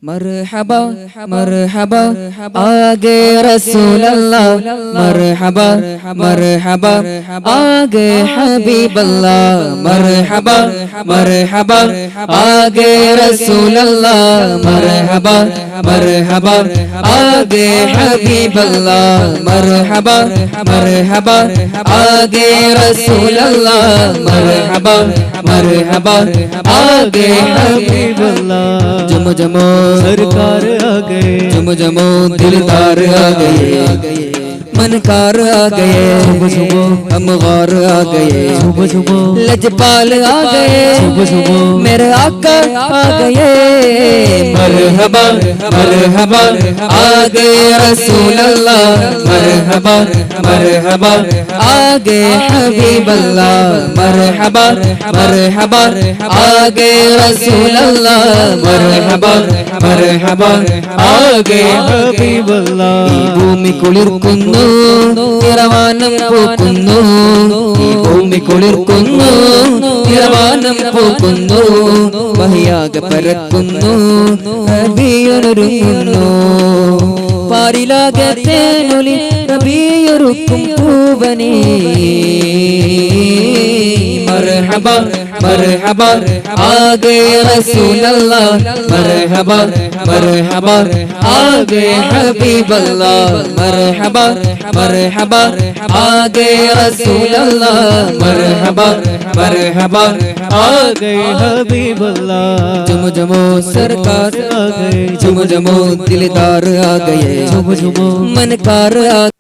मरहबा मरहबा आगे रसूल अल्लाह मरहबा मरहबा आगे हबीब अल्लाह मरहबा मरहबा आगे रसूल अल्लाह मरहबा मरहबा आगे हबीब अल्लाह मरहबा मरहबा आगे रसूल अल्लाह मरहबा मरहबा आगे हबीब अल्लाह जम जमो सरकार आ गए जम जमो दिलदार आ गए मनकार आ गए सुबह सुबह हम गौर आ गए सुबह सुबह लजपाल आ गए सुबह सुबह मेरे आका आ गए मरहबा मरहबा आ गए रसूल अल्लाह मरहबा मरहबा आ गए हबीब अल्लाह मरहबा मरहबा आ गए रसूल अल्लाह मरहबा मरहबा आ गए हबीब अल्लाह भूमि कुളിർക്കുന്നു നിറവാനം പൂക്കുന്നു ഈ ഭൂമി കുളിർക്കുന്നു നിറവാനം പൂക്കുന്നു വഹിയാകെ പരക്കുന്നു നബിയൊരുങ്ങുന്നു പാരിലാകെ തേനൊലി നബിയൊരുക്കും പൂവനേ मरहबा मरहबा आ गए रसूल अल्लाह मरहबा मरहबा आ गए हबीब अल्लाह मरहबा मरहबा आ गए रसूल अल्लाह मरहबा मरहबा आ गए हबीब अल्लाह जुम जुमो सरकार आ गए जुम जुमो दिलदार आ गए जुम जुमो मनकार आ